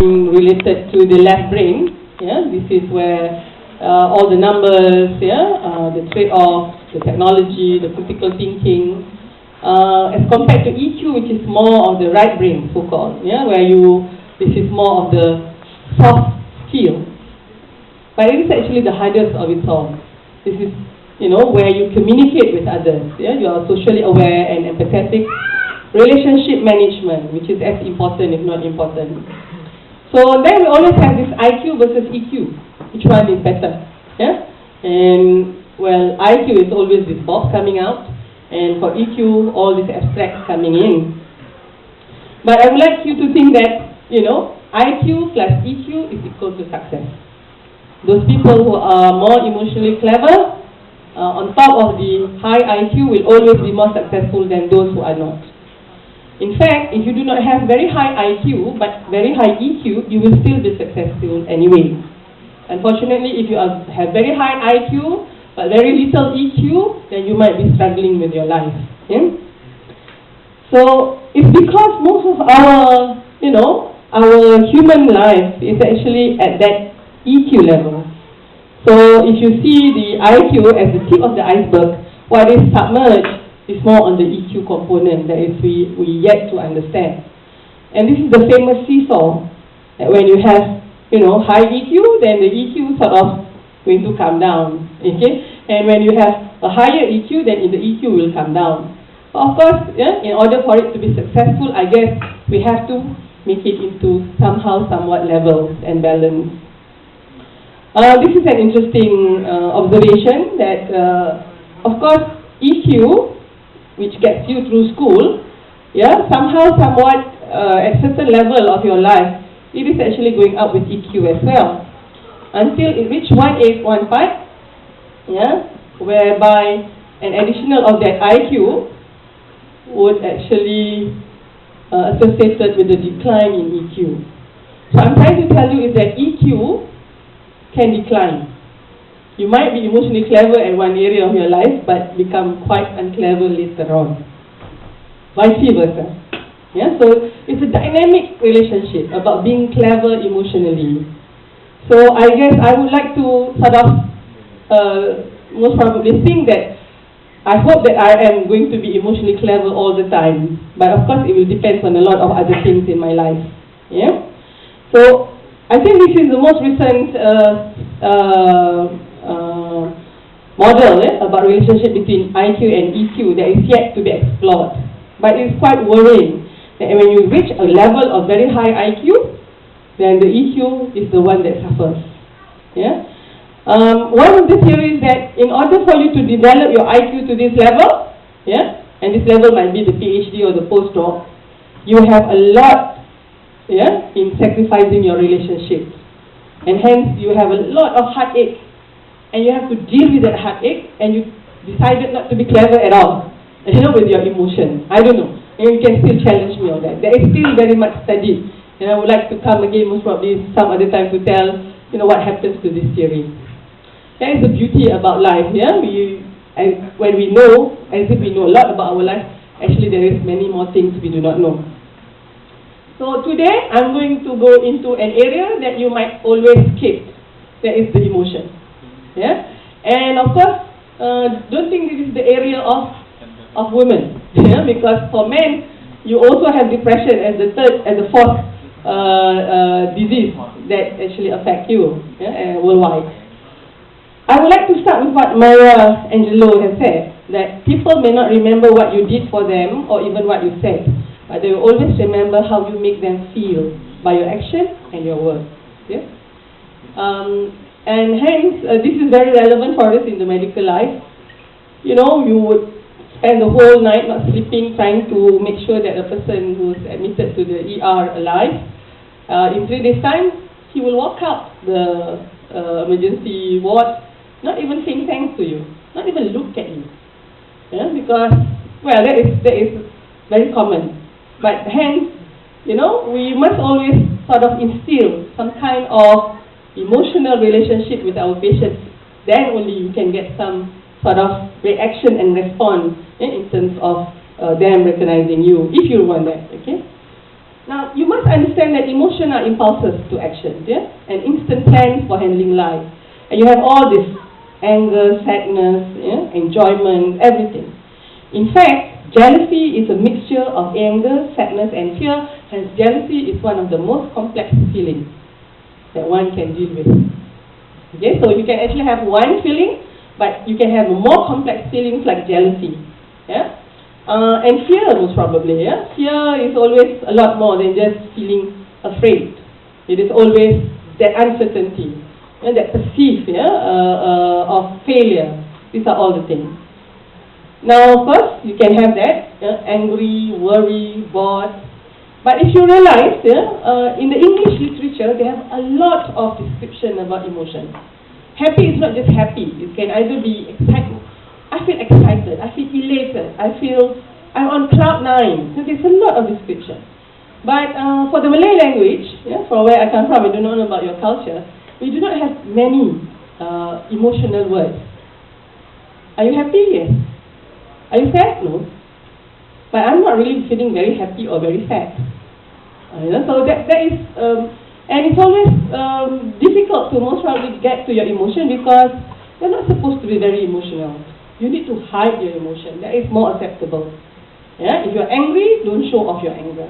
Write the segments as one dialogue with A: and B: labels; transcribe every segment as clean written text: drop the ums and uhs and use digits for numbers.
A: related to the left brain. Yeah, this is where all the numbers, the trade-off, the technology, the critical thinking, as compared to EQ, which is more of the right brain, so-called. Yeah, this is more of the soft skill. But it is actually the hardest of it all. This is, where you communicate with others. Yeah, you are socially aware and empathetic. Relationship management, which is as important, if not important. So then we always have this IQ versus EQ. Which one is better? Yeah? And, well, IQ is always this box coming out, and for EQ, all these abstracts coming in. But I would like you to think that, IQ plus EQ is equal to success. Those people who are more emotionally clever, on top of the high IQ, will always be more successful than those who are not. In fact, if you do not have very high IQ but very high EQ, you will still be successful anyway. Unfortunately, if you have very high IQ but very little EQ, then you might be struggling with your life. Yeah? So it's because most of our, our human life is actually at that EQ level. So if you see the IQ as the tip of the iceberg, what is submerged is more on the EQ component that is we yet to understand. And this is the famous seesaw, that when you have, high EQ, then the EQ sort of going to come down, okay? And when you have a higher EQ, then the EQ will come down. But of course, in order for it to be successful, I guess we have to make it into somewhat levels and balance. This is an interesting observation that, of course, EQ, which gets you through school, somewhat at certain level of your life, it is actually going up with EQ as well. Until it reaches 1815, whereby an additional of that IQ would actually associated with a decline in EQ. So I'm trying to tell you is that EQ can decline. You might be emotionally clever in one area of your life, but become quite unclever later on. Vice versa. Yeah, so it's a dynamic relationship about being clever emotionally. So I guess I would like to sort of most probably think that I hope that I am going to be emotionally clever all the time. But of course, it will depend on a lot of other things in my life. Yeah. So I think this is the most recent model about relationship between IQ and EQ that is yet to be explored. But it's quite worrying that when you reach a level of very high IQ, then the EQ is the one that suffers. Yeah? One of the theories that in order for you to develop your IQ to this level, and this level might be the PhD or the postdoc, you have a lot in sacrificing your relationships. And hence you have a lot of heartache. And you have to deal with that heartache, and you decided not to be clever at all, with your emotions. I don't know. And you can still challenge me on that. There is still very much studied. And I would like to come again, most probably some other time, to tell, what happens to this theory. That is the beauty about life. When we know, as if we know a lot about our life, actually there is many more things we do not know. So today, I'm going to go into an area that you might always skip. That is the emotion. Yeah, and of course, don't think this is the area of women. Because for men, you also have depression as the fourth disease that actually affect you worldwide. I would like to start with what Maya Angelou has said, that people may not remember what you did for them or even what you said, but they will always remember how you make them feel by your action and your words. Yeah? And hence, this is very relevant for us in the medical life. You would spend the whole night not sleeping, trying to make sure that the person who's admitted to the ER alive. In 3 days' time, he will walk out the emergency ward, not even saying thanks to you, not even look at you. Yeah, because, well, that is very common. But hence, we must always sort of instill some kind of emotional relationship with our patients. Then only you can get some sort of reaction and response in terms of them recognizing you, if you want that. Okay. Now, you must understand that emotion are impulses to action, yeah? And instant plans for handling life. And you have all this anger, sadness, yeah? Enjoyment, everything. In fact, jealousy is a mixture of anger, sadness, and fear. Hence, jealousy is one of the most complex feelings that one can deal with. Okay, so you can actually have one feeling, but you can have more complex feelings like jealousy. Yeah? And fear, most probably. Yeah? Fear is always a lot more than just feeling afraid. It is always that uncertainty, that perceive of failure. These are all the things. Now, first, you can have that, angry, worry, bored. But if you realize, in the English literature, they have a lot of description about emotion. Happy is not just happy. It can either be excitement. I feel excited, I feel elated, I'm on cloud 9. So there's a lot of description. But for the Malay language, from where I come from, I do not know about your culture, we do not have many emotional words. Are you happy? Yes. Are you sad? No. But I'm not really feeling very happy or very sad. So that is, and it's always difficult to most probably get to your emotion because you're not supposed to be very emotional. You need to hide your emotion. That is more acceptable. Yeah? If you're angry, don't show off your anger.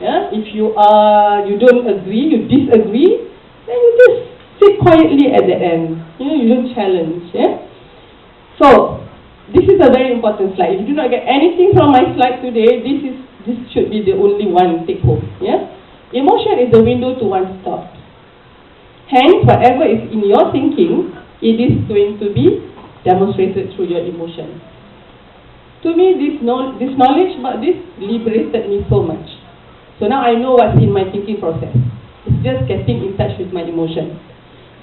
A: Yeah? If you don't agree, you disagree, then you just sit quietly at the end. You don't challenge. Yeah? So, this is a very important slide. If you do not get anything from my slide today, this should be the only one take home. Yeah? Emotion is the window to one's thought. Hence, whatever is in your thinking, it is going to be demonstrated through your emotion. To me, this knowledge about this liberated me so much. So now I know what's in my thinking process. It's just getting in touch with my emotion.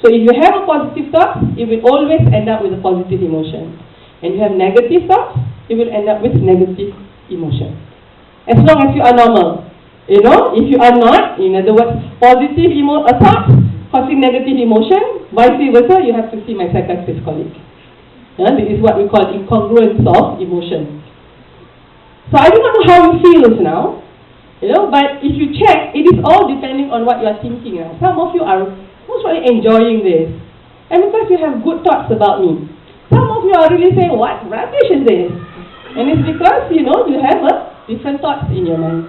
A: So if you have a positive thought, it will always end up with a positive emotion. And if you have negative thoughts, it will end up with negative emotion. As long as you are normal. If you are not, in other words, positive thoughts causing negative emotion, vice versa, you have to see my psychiatrist colleague. This is what we call incongruence of emotion. So I do not know how you feel now, but if you check, it is all depending on what you are thinking now. Some of you are most probably enjoying this, and because you have good thoughts about me. Some of you are really saying, what rubbish is this? And it's because, you have different thoughts in your mind.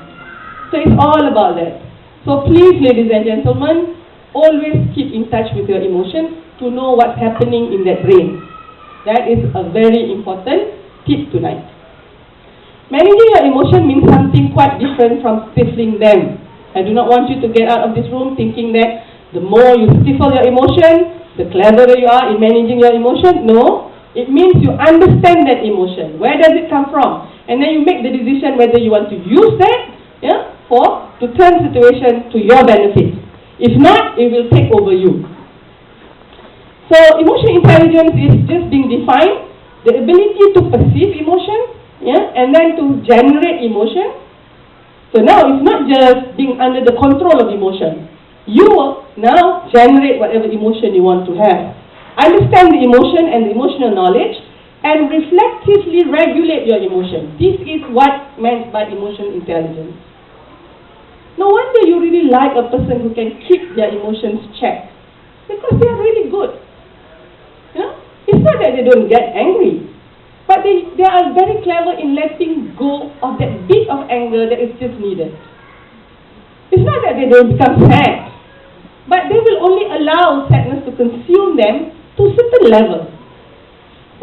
A: So it's all about that. So please, ladies and gentlemen, always keep in touch with your emotion to know what's happening in that brain. That is a very important tip tonight. Managing your emotion means something quite different from stifling them. I do not want you to get out of this room thinking that the more you stifle your emotion, the cleverer you are in managing your emotion. No, it means you understand that emotion. Where does it come from? And then you make the decision whether you want to use that to turn the situation to your benefit. If not, it will take over you. So, emotional intelligence is just being defined, the ability to perceive emotion, and then to generate emotion. So now it's not just being under the control of emotion. You will now generate whatever emotion you want to have. Understand the emotion and the emotional knowledge, and reflectively regulate your emotion. This is what meant by emotional intelligence. No wonder you really like a person who can keep their emotions checked, because they are really good. It's not that they don't get angry, but they are very clever in letting go of that bit of anger that is just needed. It's not that they don't become sad, but they will only allow sadness to consume them to a certain level.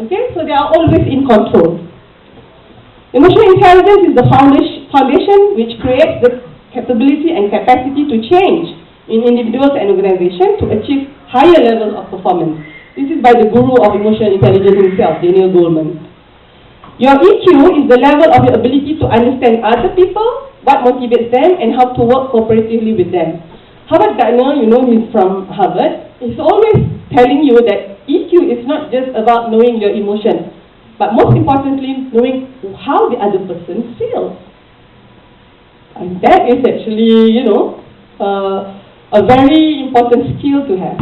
A: Okay, so they are always in control. Emotional intelligence is the foundation which creates the capability and capacity to change in individuals and organizations to achieve higher levels of performance. This is by the guru of emotional intelligence himself, Daniel Goleman. Your EQ is the level of your ability to understand other people, what motivates them, and how to work cooperatively with them. Howard Gardner, he's from Harvard, he's always telling you that EQ is not just about knowing your emotions, but most importantly, knowing how the other person feels. And that is actually, a very important skill to have.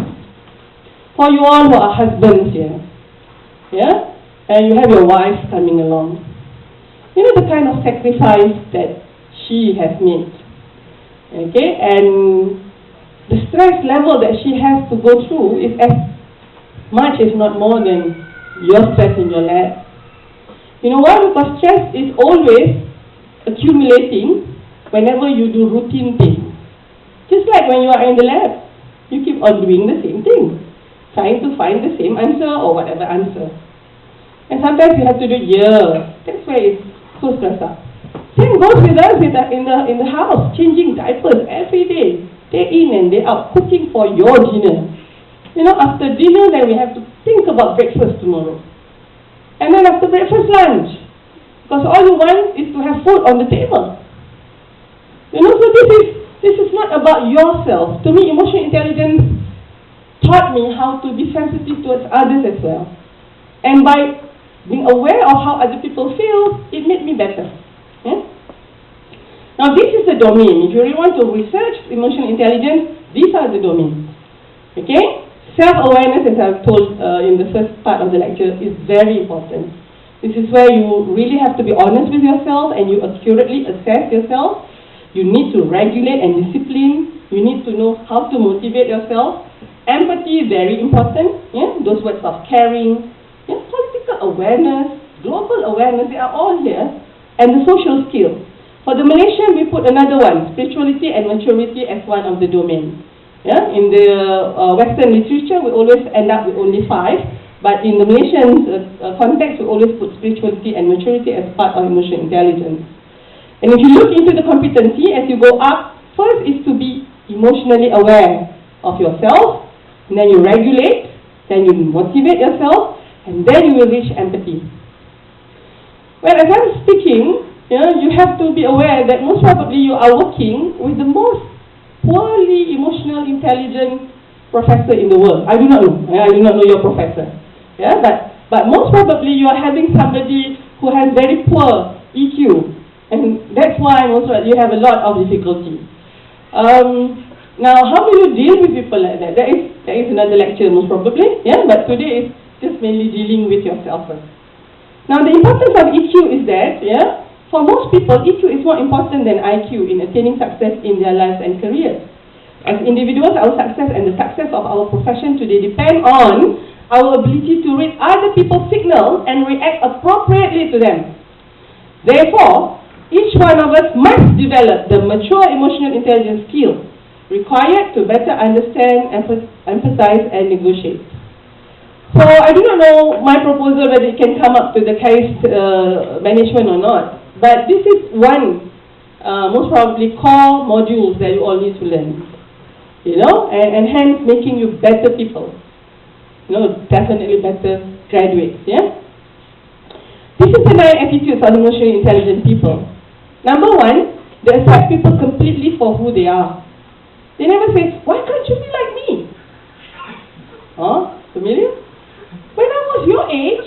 A: For you all who are husbands here, and you have your wife coming along, the kind of sacrifice that she has made. Okay, and the stress level that she has to go through is as much, if not more, than your stress in your lab. You know why? Because stress is always accumulating whenever you do routine things. Just like when you are in the lab, you keep on doing the same thing, trying to find the same answer or whatever answer. And sometimes you have to do it years. That's why it's so stressed out. Same goes with us in the house, changing diapers every day in and day out, cooking for your dinner. You know, after dinner, then we have to think about breakfast tomorrow. And then after breakfast, lunch. Because all you want is to have food on the table. You know, so this is not about yourself. To me, emotional intelligence taught me how to be sensitive towards others as well. And by being aware of how other people feel, it made me better. Yeah? Now this is the domain. If you really want to research emotional intelligence, these are the domains. Okay? Self-awareness, as I've told in the first part of the lecture, is very important. This is where you really have to be honest with yourself and you accurately assess yourself. You need to regulate and discipline. You need to know how to motivate yourself. Empathy, very important. Yeah? Those words of caring. Yeah? Political awareness, global awareness, they are all here. And the social skills. For the Malaysian, we put another one, spirituality and maturity as one of the domains. Yeah? In the Western literature, we always end up with only 5. But in the Malaysian context, we always put spirituality and maturity as part of emotional intelligence. And if you look into the competency, as you go up, first is to be emotionally aware of yourself, and then you regulate, then you motivate yourself, and then you will reach empathy. Well, as I'm speaking, you have to be aware that most probably you are working with the most poorly emotional intelligent professor in the world. I do not know. I do not know your professor. Yeah, but most probably you are having somebody who has very poor EQ. And that's why most you have a lot of difficulty. Now, how do you deal with people like that? That is another lecture most probably. Yeah, but today is just mainly dealing with yourself first. Now, the importance of EQ is that, yeah, for most people, EQ is more important than IQ in attaining success in their lives and careers. As individuals, our success and the success of our profession today depend on our ability to read other people's signals and react appropriately to them. Therefore, each one of us must develop the mature emotional intelligence skills required to better understand, empathize, and negotiate. So I do not know my proposal whether it can come up to the KAIST management or not, but this is one most probably core modules that you all need to learn. You know, and hence making you better people. You know, definitely better graduates. Yeah. This is the 9 attitudes of emotionally intelligent people. Number 1, they accept people completely for who they are. They never say, why can't you be like me? Huh? Familiar? When I was your age,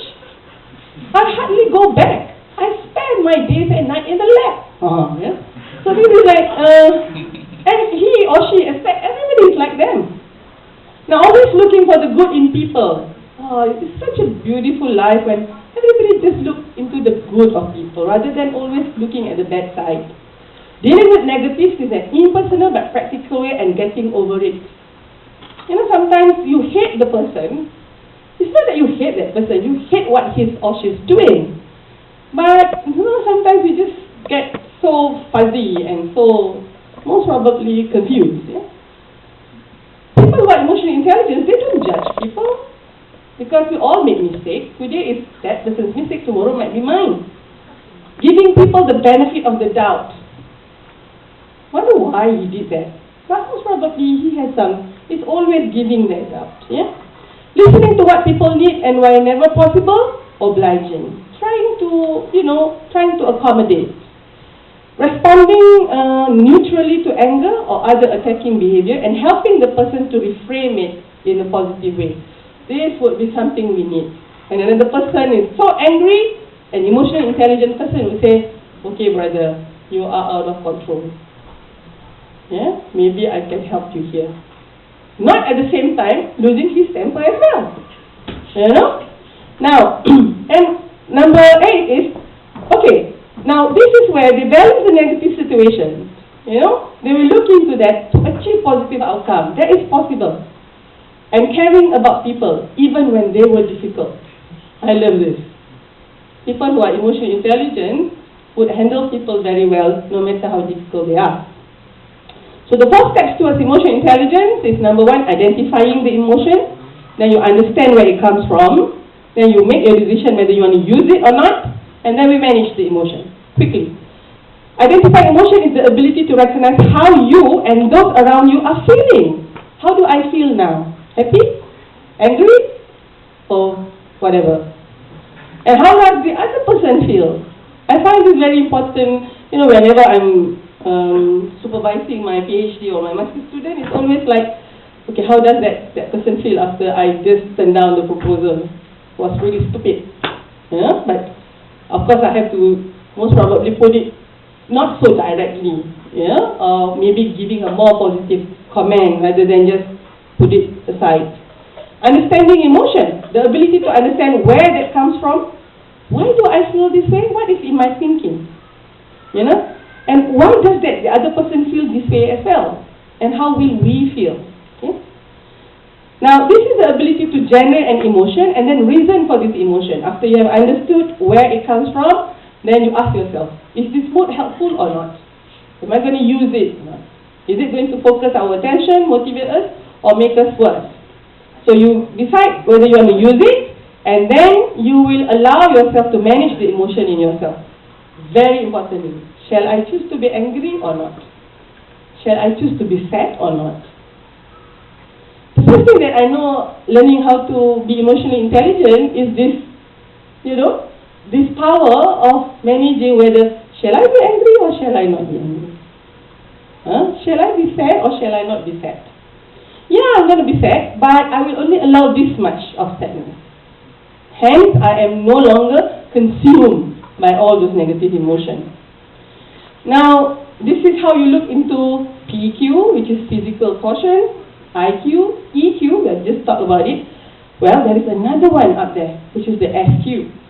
A: I hardly go back. I spend my days and night in the lab. Yeah? So this is like, and he or she expects everybody is like them. Now always looking for the good in people. Oh, it is such a beautiful life when everybody just looks into the good of people rather than always looking at the bad side. Dealing with negatives is an impersonal but practical way and getting over it. You know, sometimes you hate the person. It's not that you hate that person, you hate what he's or she's doing. But, you know, sometimes you just get so fuzzy and so, most probably, confused. Yeah? People who are emotional intelligence, they don't judge people. Because we all make mistakes. Today is that person's mistake, tomorrow might be mine. Giving people the benefit of the doubt. Wonder why he did that. But most probably he has he's always giving that doubt. Yeah? Listening to what people need and whenever possible, obliging. Trying to accommodate. Responding neutrally to anger or other attacking behavior and helping the person to reframe it in a positive way. This would be something we need. And another person is so angry, an emotional intelligent person would say, okay brother, you are out of control. Yeah, maybe I can help you here. Not at the same time losing his temper as well. You know? Now, and number 8 is, okay, now this is where they balance the negative situation. You know, they will look into that to achieve positive outcome. That is possible. And caring about people, even when they were difficult. I love this. People who are emotionally intelligent would handle people very well, no matter how difficult they are. So the 4 steps towards emotional intelligence is number 1, identifying the emotion. Then you understand where it comes from. Then you make a decision whether you want to use it or not. And then we manage the emotion quickly. Identifying emotion is the ability to recognize how you and those around you are feeling. How do I feel now? Happy? Angry? Or whatever? And how does the other person feel? I find this very important, you know, whenever I'm supervising my PhD or my master student, it's always like, okay, how does that person feel after I just turned down the proposal? It was really stupid. Yeah? But of course I have to most probably put it not so directly, yeah, or maybe giving a more positive comment rather than just put it aside. Understanding emotion, the ability to understand where that comes from. Why do I feel this way? What is in my thinking? You know? And why does the other person feel this way as well? And how will we feel? Okay? Now, this is the ability to generate an emotion and then reason for this emotion. After you have understood where it comes from, then you ask yourself, is this mood helpful or not? Am I going to use it or not? Is it going to focus our attention, motivate us, or make us worse? So you decide whether you want to use it, and then you will allow yourself to manage the emotion in yourself. Very importantly, shall I choose to be angry or not? Shall I choose to be sad or not? The first thing that I know learning how to be emotionally intelligent is this, you know, this power of managing whether shall I be angry or shall I not be angry? Shall I be sad or shall I not be sad? Yeah, I'm going to be sad, but I will only allow this much of sadness. Hence, I am no longer consumed by all those negative emotions. Now, this is how you look into PQ, which is physical quotient, IQ, EQ, we have just talked about it. Well, there is another one up there, which is the SQ,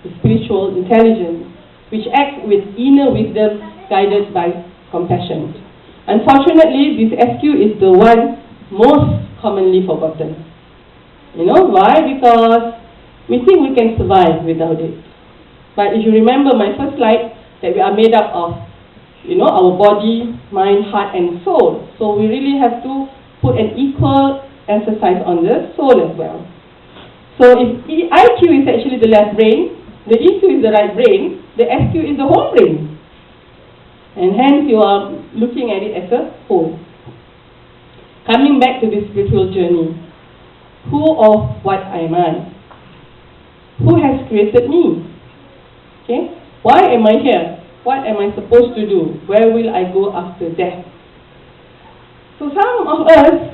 A: the spiritual intelligence, which acts with inner wisdom guided by compassion. Unfortunately, this SQ is the one most commonly forgotten. You know why? Because we think we can survive without it. But if you remember my first slide, that we are made up of, you know, our body, mind, heart, and soul. So we really have to put an equal emphasis on the soul as well. So if IQ is actually the left brain, the EQ is the right brain, the SQ is the whole brain. And hence you are looking at it as a whole. Coming back to this spiritual journey, who or what am I? Who has created me? Okay? Why am I here? What am I supposed to do? Where will I go after death? So some of us